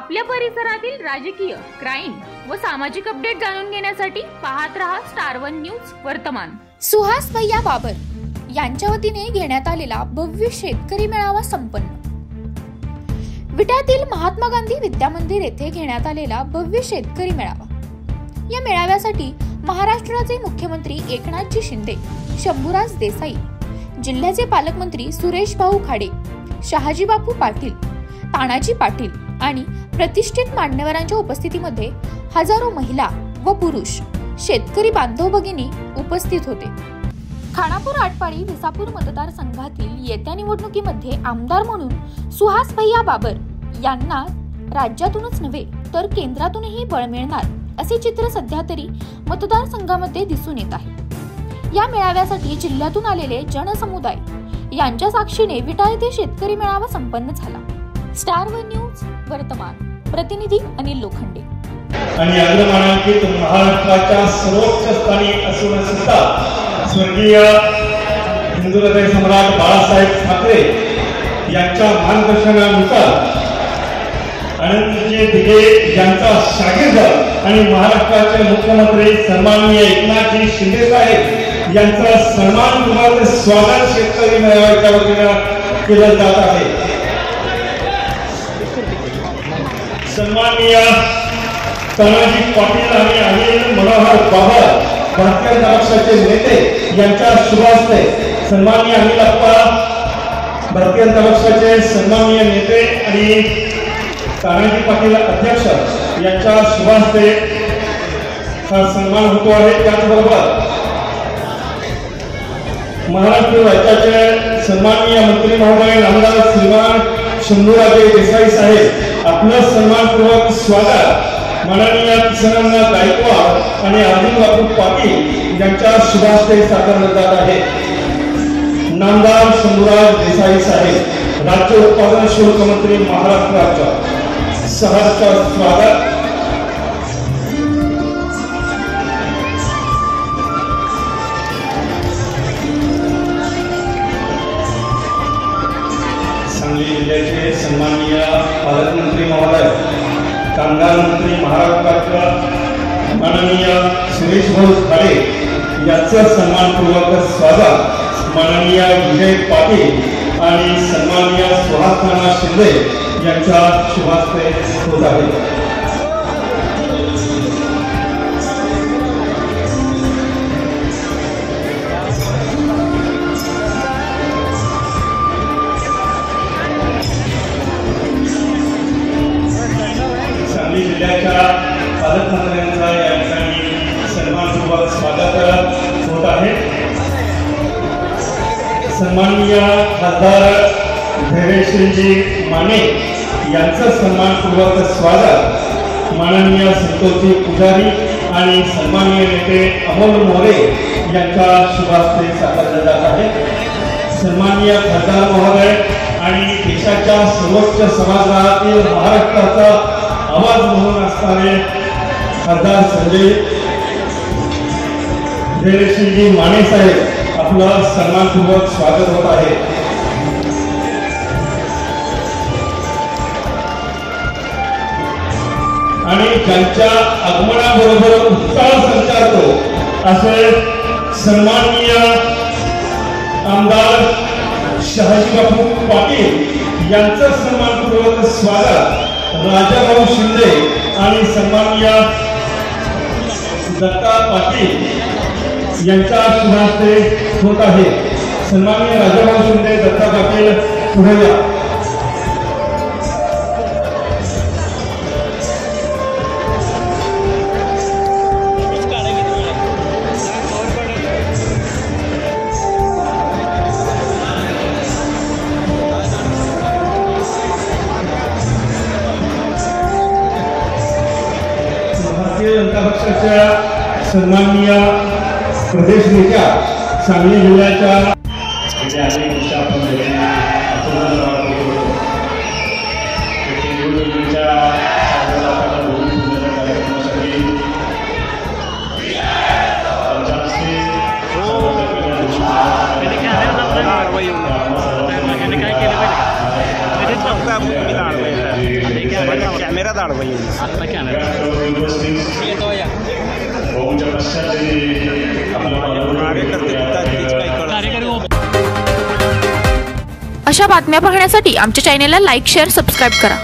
आपल्या परिसरातील राजकीय, क्राईम व सामाजिक अपडेट जाणून घेण्यासाठी पाहत रहा स्टार वन न्यूज वर्तमान। सुहास भैया बाबर यांच्या वतीने घेण्यात आलेला भव्य शेतकरी मेळावा संपन्न। विट्यातील महात्मा गांधी विद्या मंदिर येथे घेण्यात आलेला भव्य शेतकरी मेळावा। या मेळाव्यासाठी महाराष्ट्राचे मुख्यमंत्री एकनाथजी शिंदे, शंभूराज देसाई, जिल्ह्याचे पालकमंत्री सुरेश भाऊ खाडे, शहाजी बापू पाटील, तानाजी पाटील आणि प्रतिष्ठित मान्यवरांच्या उपस्थितीमध्ये हजारो महिला व पुरुष शेतकरी बांधव भगिनी उपस्थित होते। खानापूर आटपाडी विसापूर मतदारसंघातील येत्या निवडणुकीमध्ये आमदार म्हणून सुहास भैया बाबर यांना राज्यातूनच नव्हे तर केंद्रातूनही बळ मिळणार असे चित्र सध्या तरी मतदारसंघामध्ये दिसून येत आहे। या मेळाव्यासाठी जिल्ह्यातून आलेले जनसमुदाय यांच्या साक्षीने विटा येथे शेतकरी मेळावा संपन्न झाला। स्टार वन न्यूज वर्तमान, प्रतिनिधी अनिल लोखंडे। आणि अग्रमानांकित महाराष्ट्राच्या सर्वोच्च स्थानी असून सुद्धा स्वर्गीय हिंदू हृदय सम्राट बाळासाहेब ठाकरे यांच्या मार्गदर्शनानुसार अनंतजी दिघे यांचा शागिर्द आणि महाराष्ट्राचे मुख्यमंत्री सन्माननीय एकनाथजी शिंदे साहेब यांचा सन्मानपूर्वक स्वागत शेतकरी मेळाव्याच्या वतीने केलं जात आहे। सन्माननीय तानाजी पाटील आणि अनिल मनोहर बाबर भारतीय जनता पक्षाचे नेते यांच्या शुभ हस्ते सन्माननीय अनिल अप्पा भारतीय जनता पक्षाचे सन्माननीय नेते आणि तानाजी पाटील अध्यक्ष यांच्या शुभ हस्ते हा सन्मान होतो आहे। त्याचबरोबर महाराष्ट्र राज्याचे सन्माननीय मंत्री महोदय नामदार श्रीमान शंभूराजे देसाई साहेब आपलं सन्मानपूर्वक स्वागत माननीय किसनअण्णा गायकवाड आणि अनिल बापू पाटील यांच्या शुभ हस्ते साकारलं जात आहे। नामदार शंभूराज देसाई साहेब राज्य उत्पादन शुल्क मंत्री महाराष्ट्राच्या सहर्ष स्वागत। सांगली जिल्ह्याचे सन्माननीय पालकमंत्री महोदय, कामगार मंत्री महाराष्ट्राच्या माननीय सुरेश भाऊ खाडे यांचं सन्मानपूर्वक स्वागत माननीय विजय पाटील आणि सन्माननीय सुहास शिंदे यांच्या शुभ हस्ते होत आहे। सांगली जिल्ह्याच्या पालकमंत्र्यांचा या ठिकाणी सन्मानपूर्वक स्वागत होत आहे। सन्माननीय खासदार धैर्यशीलजी माने यांचं सन्मानपूर्वक स्वागत माननीय संतोषजी पुजारी आणि सन्माननीय नेते अमोल मोरे यांच्या शुभ हस्ते साकारलं जात आहे। सन्माननीय खासदार महोदय आणि देशाच्या सर्वोच्च सभागृहातील महाराष्ट्राचा आवाज म्हणून असणारे खासदार संजय धैर्यशीलजी माने साहेब आपलं सन्मानपूर्वक स्वागत होत आहे। आणि ज्यांच्या आगमनाबरोबर उत्साह संचारतो असे सन्माननीय आमदार शहाजी बापू पाटील यांचं सन्मानपूर्वक स्वागत राजाभाऊ शिंदे आणि सन्माननीय दत्ता पाटील यांच्या शुभ हस्ते होत आहे। सन्माननीय राजाभाऊ शिंदे, दत्ता पाटील पुढे या। भारतीय जनता पक्षाच्या सन्माननीय प्रदेश नेत्या सांगली जिल्ह्याच्या अनेक वर्ष आपण काय केलं पाहिजे कॅमेरा दाड भाई आता कॅमेरा अशा बातम्या पाहण्यासाठी आमच्या चॅनेलला लाईक, शेअर, सबस्क्राईब करा.